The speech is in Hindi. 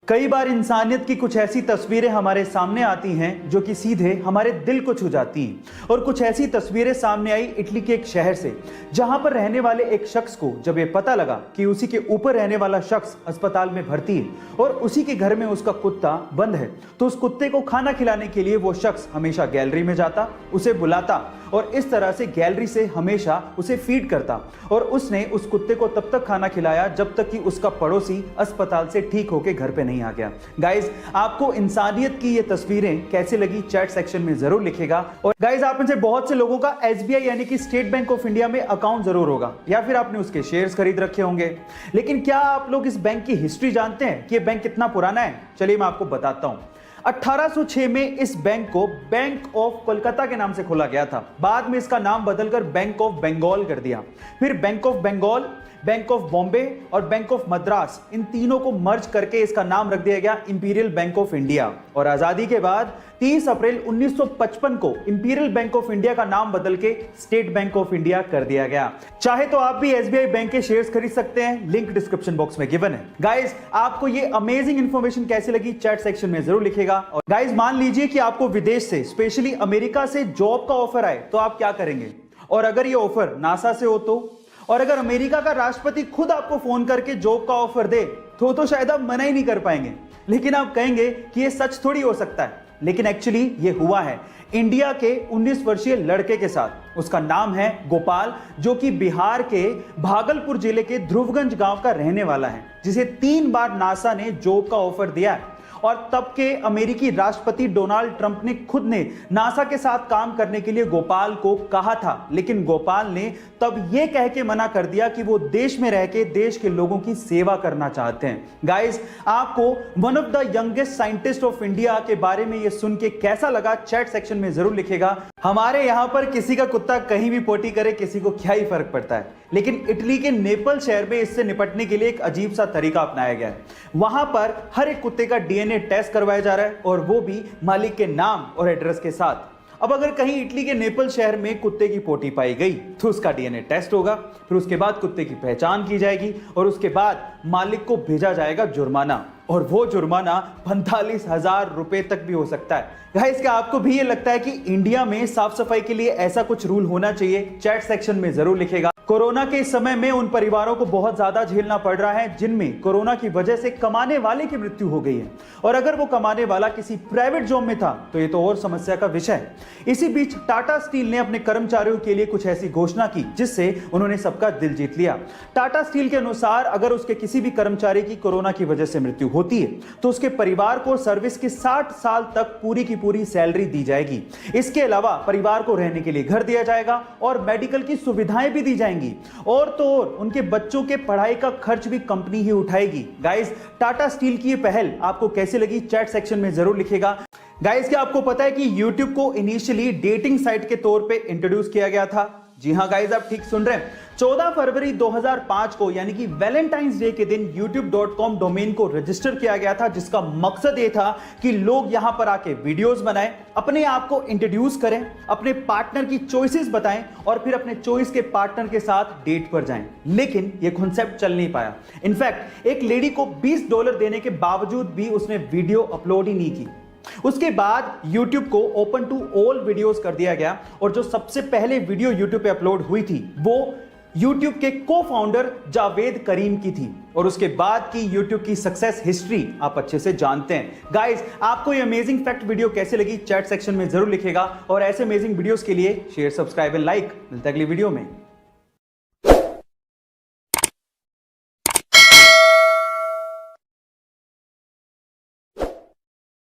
कई बार इंसानियत की कुछ ऐसी तस्वीरें हमारे सामने आती हैं जो कि सीधे हमारे दिल को छू जाती हैं। और कुछ ऐसी तस्वीरें सामने आई इटली के एक शहर से, जहां पर रहने वाले एक शख्स को जब ये पता लगा कि उसी के ऊपर रहने वाला शख्स अस्पताल में भर्ती है और उसी के घर में उसका कुत्ता बंद है, तो उस कुत्ते को खाना खिलाने के लिए वो शख्स हमेशा गैलरी में जाता, उसे बुलाता और इस तरह से गैलरी से हमेशा उसे फीड करता। और उसने उस कुत्ते को तब तक खाना खिलाया जब तक कि उसका पड़ोसी अस्पताल से ठीक होकर घर पे नहीं आ गया। गाइज, आपको इंसानियत की ये तस्वीरें कैसे लगी चैट सेक्शन में जरूर लिखेगा। और गाइज, आप में से बहुत से लोगों का SBI यानी कि स्टेट बैंक ऑफ इंडिया में अकाउंट जरूर होगा या फिर आपने उसके शेयर्स खरीद रखे होंगे। लेकिन क्या आप लोग इस बैंक की हिस्ट्री जानते हैं कि ये बैंक कितना पुराना है? चलिए मैं आपको बताता हूं। 1806 में इस बैंक को बैंक ऑफ कोलकाता के नाम से खोला गया था। बाद में इसका नाम बदलकर बैंक ऑफ बंगाल कर दिया। फिर bank of Bengal, bank of Bombay और बैंक ऑफ मद्रास, इन तीनों को मर्ज करके इसका नाम रख दिया गया इंपीरियल बैंक ऑफ इंडिया। और आजादी के बाद 30 अप्रैल 1955 को इंपीरियल बैंक ऑफ इंडिया का नाम बदल के स्टेट बैंक ऑफ इंडिया कर दिया गया। चाहे तो आप भी SBI बैंक के शेयर्स खरीद सकते हैं, लिंक डिस्क्रिप्शन बॉक्स में गिवन है। गाइस, आपको ये अमेजिंग इंफॉर्मेशन कैसी लगी चैट सेक्शन में जरूर लिखेगा। और गाइस, मान लीजिए कि आपको विदेश से, स्पेशली अमेरिका से जॉब का ऑफर आए, तो आप क्या करेंगे? और अगर ये ऑफर नासा से हो तो? और अगर अमेरिका का राष्ट्रपति खुद आपको फोन करके जॉब का ऑफर दे तो शायद आप मना ही नहीं कर पाएंगे। लेकिन आप कहेंगे कि ये सच थोड़ी हो सकता है, लेकिन एक्चुअली ये हुआ है इंडिया के 19 वर्षीय लड़के के साथ। उसका नाम है गोपाल, जो कि बिहार के भागलपुर जिले के ध्रुवगंज गांव का रहने वाला है, जिसे 3 बार नासा ने जॉब का ऑफर दिया है। और तब के अमेरिकी राष्ट्रपति डोनाल्ड ट्रंप ने खुद ने नासा के साथ काम करने के लिए गोपाल को कहा था, लेकिन गोपाल ने तब यह कह के मना कर दिया कि वो देश में रह के देश के लोगों की सेवा करना चाहते हैं। गाइस, आपको one of the youngest scientist of India के बारे में ये सुन के कैसा लगा चैट सेक्शन में जरूर लिखेगा। हमारे यहां पर किसी का कुत्ता कहीं भी पोटी करे, किसी को क्या ही फर्क पड़ता है, लेकिन इटली के नेपल शहर में इससे निपटने के लिए एक अजीब सा तरीका अपनाया गया है। वहां पर हर एक कुत्ते का DNA टेस्ट करवाया जा रहा है, और वो भी मालिक के नाम और एड्रेस के साथ। अब अगर कहीं इटली के नेपल शहर में कुत्ते की पोटी पाई गई तो उसका DNA टेस्ट होगा, फिर उसके बाद कुत्ते की पहचान की जाएगी और उसके बाद मालिक को भेजा जाएगा जुर्माना, और वो जुर्माना 45,000 रुपए तक भी हो सकता है। गाइस, क्या आपको भी ये लगता है कि इंडिया में साफ सफाई के लिए ऐसा कुछ रूल होना चाहिए? चैट सेक्शन में जरूर लिखेगा। कोरोना के समय में उन परिवारों को बहुत ज्यादा झेलना पड़ रहा है जिनमें कोरोना की वजह से कमाने वाले की मृत्यु हो गई है, और अगर वो कमाने वाला किसी प्राइवेट जॉब में था तो ये तो और समस्या का विषय है। इसी बीच टाटा स्टील ने अपने कर्मचारियों के लिए कुछ ऐसी घोषणा की जिससे उन्होंने सबका दिल जीत लिया। टाटा स्टील के अनुसार अगर उसके किसी भी कर्मचारी की कोरोना की वजह से मृत्यु होती है तो उसके परिवार को सर्विस के 60 साल तक पूरी की पूरी सैलरी दी जाएगी। इसके अलावा परिवार को रहने के लिए घर दिया जाएगा और मेडिकल की सुविधाएं भी दी जाएंगी, और तो और उनके बच्चों के पढ़ाई का खर्च भी कंपनी ही उठाएगी। गाइस, टाटा स्टील की ये पहल आपको कैसी लगी चैट सेक्शन में जरूर लिखेगा। गाइस, क्या आपको पता है कि YouTube को इनिशियली डेटिंग साइट के तौर पे इंट्रोड्यूस किया गया था? जी हां गाइस, आप ठीक सुन रहे हैं। 14 फरवरी 2005 को यानी कि वैलेंटाइंस डे के दिन youtube.com डोमेन को रजिस्टर किया गया था, जिसका मकसद ये था कि लोग यहां पर आके वीडियोस बनाएं, अपने आप को इंट्रोड्यूस करें, अपने पार्टनर की चॉइसेस बताएं और फिर अपने चॉइस के पार्टनर के साथ डेट पर जाएं। लेकिन ये कॉन्सेप्ट चल नहीं पाया। इनफैक्ट एक लेडी को $20 देने के बावजूद भी उसने वीडियो अपलोड ही नहीं की। उसके बाद YouTube को ओपन टू ऑल वीडियोस कर दिया गया, और जो सबसे पहले वीडियो YouTube पे अपलोड हुई थी वो YouTube के को-फाउंडर जावेद करीम की थी। और उसके बाद की YouTube की सक्सेस हिस्ट्री आप अच्छे से जानते हैं। गाइस, आपको ये अमेजिंग फैक्ट वीडियो कैसे लगी चैट सेक्शन में जरूर लिखेगा, और ऐसे अमेजिंग वीडियोस के लिए शेयर, सब्सक्राइब एंड लाइक। मिलता है अगली वीडियो में।